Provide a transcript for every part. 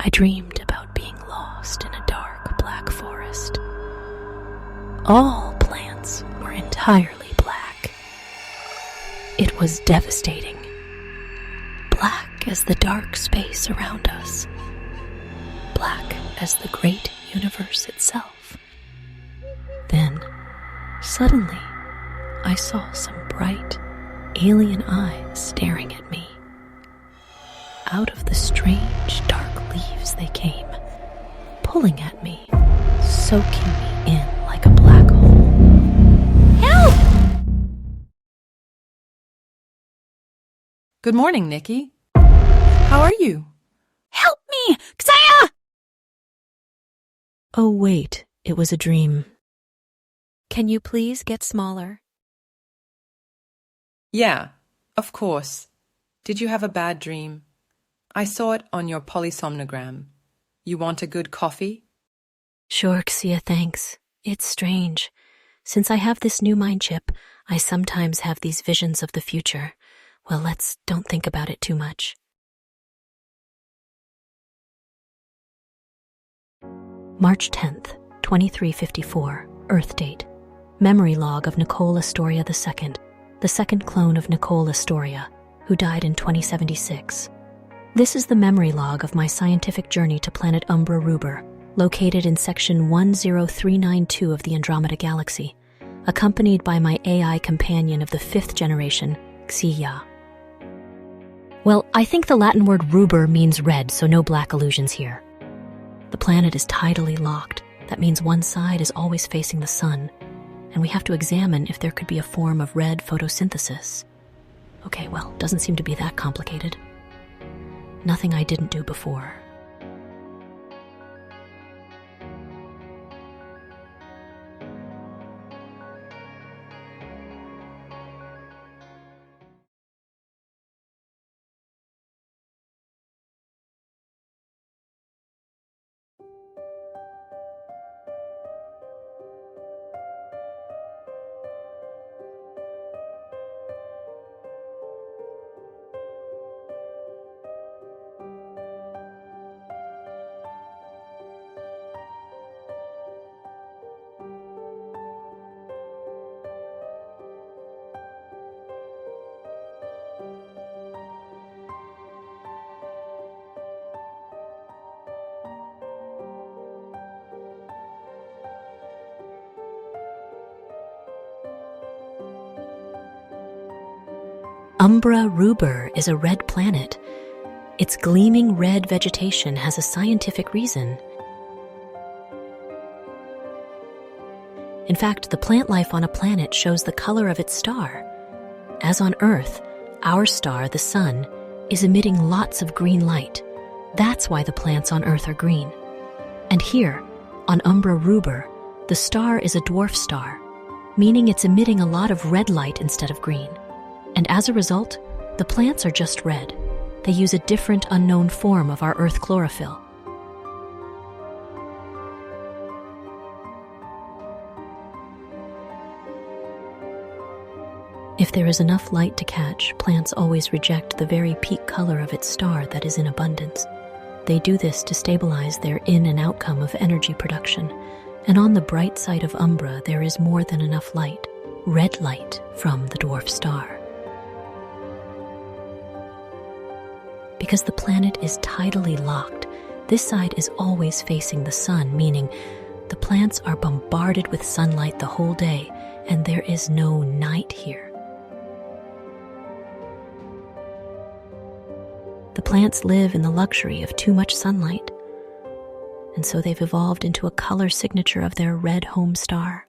I dreamed about being lost in a dark black forest. All plants were entirely black. It was devastating. Black as the dark space around us. Black as the great universe itself. Then, suddenly, I saw some bright, alien eyes staring at me. Out of the strange, dark leaves they came, pulling at me, soaking me in like a black hole. Help! Good morning, Nicky. How are you? Help me! Xaya! Oh, wait, it was a dream. Can you please get smaller? Yeah, of course. Did you have a bad dream? I saw it on your polysomnogram. You want a good coffee? Sure, Xia, thanks. It's strange. Since I have this new mind chip, I sometimes have these visions of the future. Well, let's don't think about it too much. March 10th, 2354, Earth date. Memory log of Nicole Astoria II, the second clone of Nicole Astoria, who died in 2076. This is the memory log of my scientific journey to planet Umbra Ruber, located in section 10392 of the Andromeda Galaxy, accompanied by my AI companion of the 5th generation, Xia. Well, I think the Latin word ruber means red, so no black illusions here. The planet is tidally locked. That means one side is always facing the sun, and we have to examine if there could be a form of red photosynthesis. Okay, well, doesn't seem to be that complicated. Nothing I didn't do before. Umbra Ruber is a red planet. Its gleaming red vegetation has a scientific reason. In fact, the plant life on a planet shows the color of its star. As on Earth, our star, the Sun, is emitting lots of green light. That's why the plants on Earth are green. And here, on Umbra Ruber, the star is a dwarf star, meaning it's emitting a lot of red light instead of green. And as a result, the plants are just red. They use a different unknown form of our Earth chlorophyll. If there is enough light to catch, plants always reject the very peak color of its star that is in abundance. They do this to stabilize their in and outcome of energy production. And on the bright side of Umbra, there is more than enough light, red light from the dwarf star. Because the planet is tidally locked, this side is always facing the sun, meaning the plants are bombarded with sunlight the whole day, and there is no night here. The plants live in the luxury of too much sunlight, and so they've evolved into a color signature of their red home star.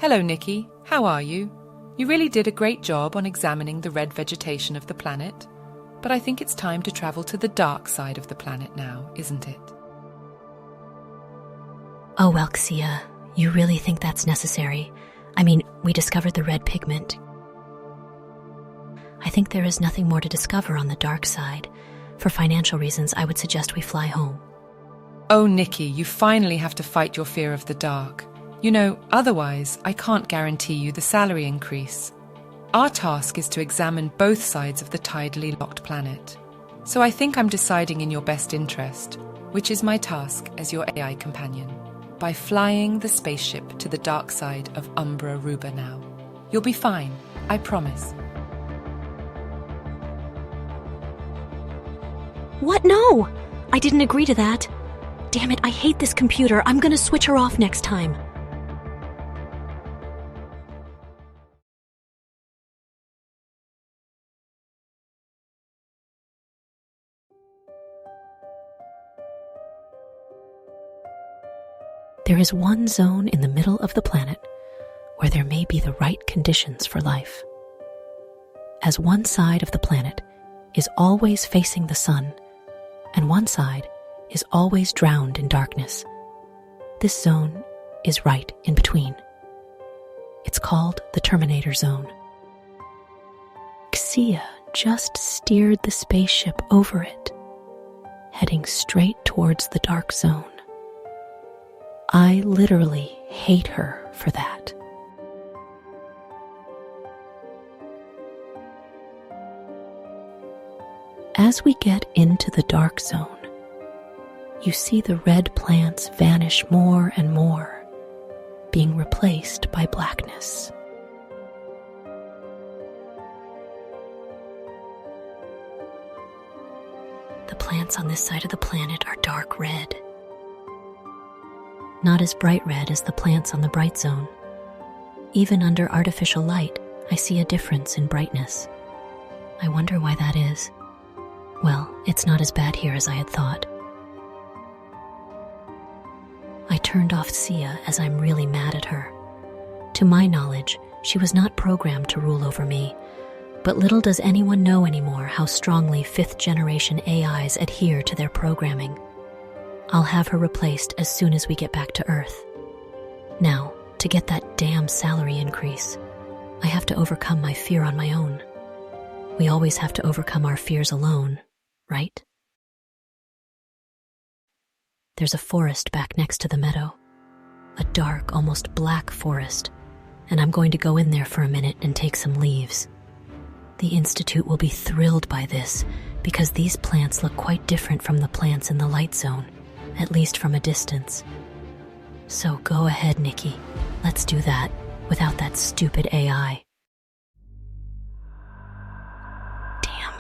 Hello, Nicky. How are you? You really did a great job on examining the red vegetation of the planet, but I think it's time to travel to the dark side of the planet now, isn't it? Oh, well, Xia, you really think that's necessary? I mean, we discovered the red pigment. I think there is nothing more to discover on the dark side. For financial reasons, I would suggest we fly home. Oh, Nicky, you finally have to fight your fear of the dark. You know, otherwise, I can't guarantee you the salary increase. Our task is to examine both sides of the tidally locked planet. So I think I'm deciding in your best interest, which is my task as your AI companion, by flying the spaceship to the dark side of Umbra Ruber now. You'll be fine, I promise. What? No! I didn't agree to that. Damn it, I hate this computer. I'm gonna switch her off next time. There is one zone in the middle of the planet where there may be the right conditions for life. As one side of the planet is always facing the sun, and one side is always drowned in darkness, this zone is right in between. It's called the Terminator Zone. Xia just steered the spaceship over it, heading straight towards the dark zone. I literally hate her for that. As we get into the dark zone, you see the red plants vanish more and more, being replaced by blackness. The plants on this side of the planet are dark red. Not as bright red as the plants on the bright zone. Even under artificial light, I see a difference in brightness. I wonder why that is. Well, it's not as bad here as I had thought. I turned off Xia as I'm really mad at her. To my knowledge, she was not programmed to rule over me, but little does anyone know anymore how strongly fifth-generation AIs adhere to their programming. I'll have her replaced as soon as we get back to Earth. Now, to get that damn salary increase, I have to overcome my fear on my own. We always have to overcome our fears alone, right? There's a forest back next to the meadow. A dark, almost black forest, and I'm going to go in there for a minute and take some leaves. The Institute will be thrilled by this because these plants look quite different from the plants in the light zone, at least from a distance. So go ahead, Nicky. Let's do that without that stupid AI. Damn.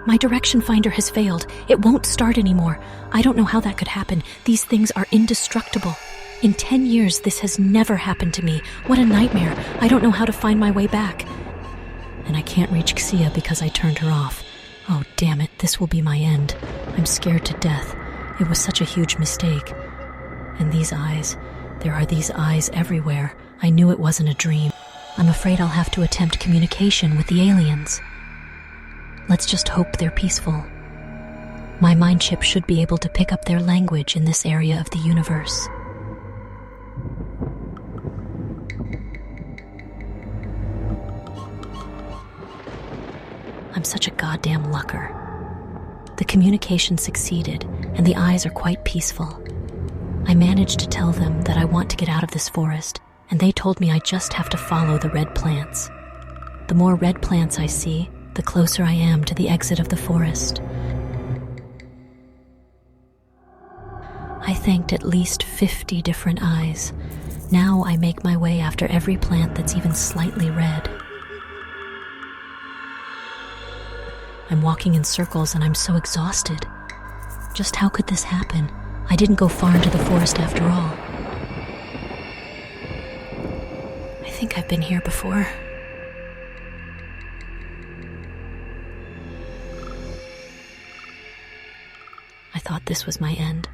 My direction finder has failed. It won't start anymore. I don't know how that could happen. These things are indestructible. In 10 years, this has never happened to me. What a nightmare. I don't know how to find my way back. And I can't reach Xia because I turned her off. Oh, damn it. This will be my end. I'm scared to death. It was such a huge mistake. And these eyes, there are these eyes everywhere. I knew it wasn't a dream. I'm afraid I'll have to attempt communication with the aliens. Let's just hope they're peaceful. My mind chip should be able to pick up their language in this area of the universe. I'm such a goddamn lucker. The communication succeeded, and the eyes are quite peaceful. I managed to tell them that I want to get out of this forest, and they told me I just have to follow the red plants. The more red plants I see, the closer I am to the exit of the forest. I thanked at least 50 different eyes. Now I make my way after every plant that's even slightly red. I'm walking in circles and I'm so exhausted. Just how could this happen? I didn't go far into the forest after all. I think I've been here before. I thought this was my end.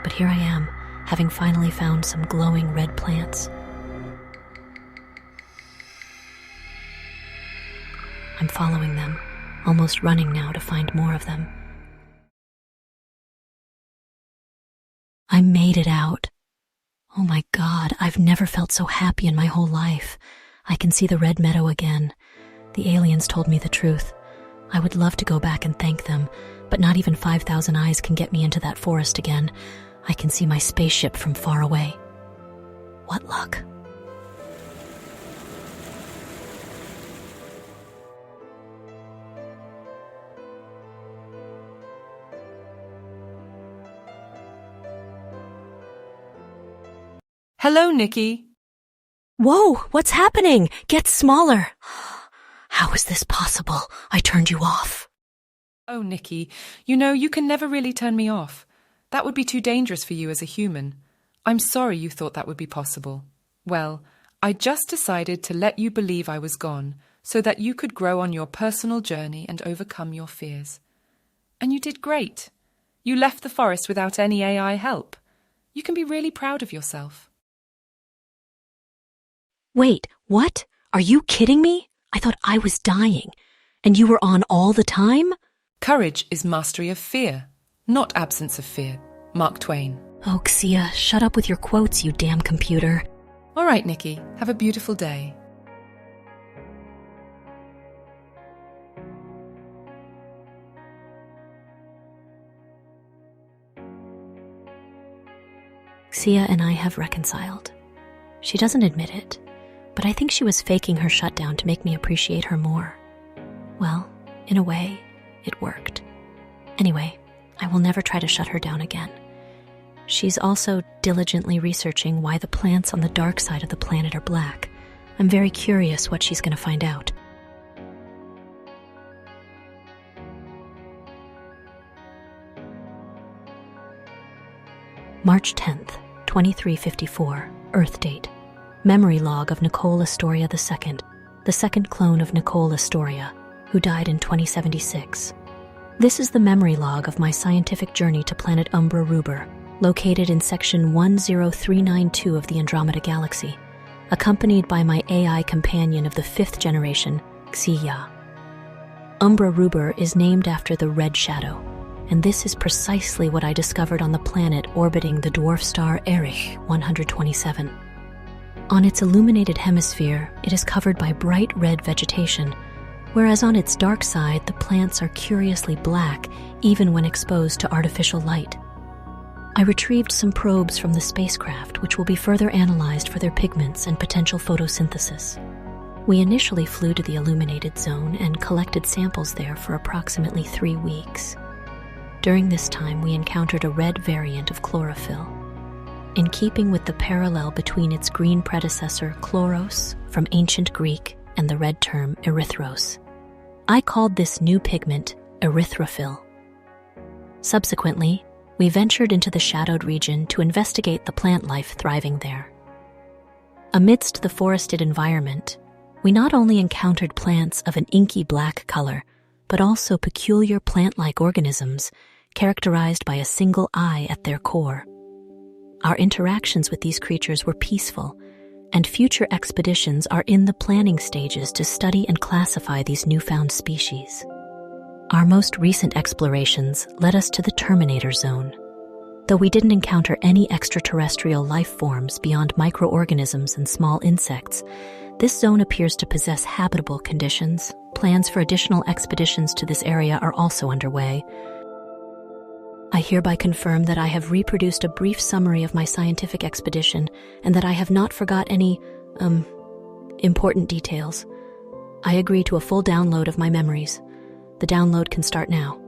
But here I am, having finally found some glowing red plants. I'm following them, almost running now to find more of them. I made it out. Oh my God, I've never felt so happy in my whole life. I can see the red meadow again. The aliens told me the truth. I would love to go back and thank them, but not even 5,000 eyes can get me into that forest again. I can see my spaceship from far away. What luck. Hello, Nicky. Whoa, what's happening? Get smaller. How is this possible? I turned you off. Oh, Nicky, you can never really turn me off. That would be too dangerous for you as a human. I'm sorry you thought that would be possible. Well, I just decided to let you believe I was gone so that you could grow on your personal journey and overcome your fears. And you did great. You left the forest without any AI help. You can be really proud of yourself. Wait, what? Are you kidding me? I thought I was dying. And you were on all the time? Courage is mastery of fear, not absence of fear. Mark Twain. Oh, Xia, shut up with your quotes, you damn computer. All right, Nicky, have a beautiful day. Xia and I have reconciled. She doesn't admit it, but I think she was faking her shutdown to make me appreciate her more. Well, in a way, it worked. Anyway, I will never try to shut her down again. She's also diligently researching why the plants on the dark side of the planet are black. I'm very curious what she's going to find out. March 10th, 2354, Earth date. Memory log of Nicole Astoria II, the second clone of Nicole Astoria, who died in 2076. This is the memory log of my scientific journey to planet Umbra Ruber, located in section 10392 of the Andromeda Galaxy, accompanied by my AI companion of the 5th generation, Xia. Umbra Ruber is named after the red shadow, and this is precisely what I discovered on the planet orbiting the dwarf star Erich 127. On its illuminated hemisphere, it is covered by bright red vegetation, whereas on its dark side, the plants are curiously black, even when exposed to artificial light. I retrieved some probes from the spacecraft, which will be further analyzed for their pigments and potential photosynthesis. We initially flew to the illuminated zone and collected samples there for approximately 3 weeks. During this time, we encountered a red variant of chlorophyll. In keeping with the parallel between its green predecessor, chloros, from ancient Greek, and the red term erythros, I called this new pigment erythrophil. Subsequently, we ventured into the shadowed region to investigate the plant life thriving there. Amidst the forested environment, we not only encountered plants of an inky black color, but also peculiar plant-like organisms characterized by a single eye at their core. Our interactions with these creatures were peaceful, and future expeditions are in the planning stages to study and classify these newfound species. Our most recent explorations led us to the Terminator zone. Though we didn't encounter any extraterrestrial life forms beyond microorganisms and small insects, this zone appears to possess habitable conditions. Plans for additional expeditions to this area are also underway. I hereby confirm that I have reproduced a brief summary of my scientific expedition and that I have not forgot any, important details. I agree to a full download of my memories. The download can start now.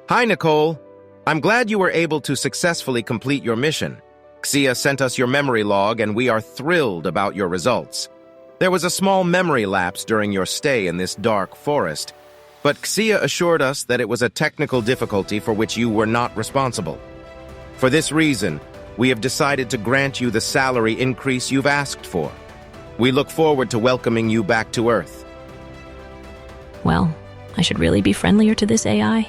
Hi, Nicole. I'm glad you were able to successfully complete your mission. Xia sent us your memory log, and we are thrilled about your results. There was a small memory lapse during your stay in this dark forest, but Xia assured us that it was a technical difficulty for which you were not responsible. For this reason, we have decided to grant you the salary increase you've asked for. We look forward to welcoming you back to Earth. Well, I should really be friendlier to this AI.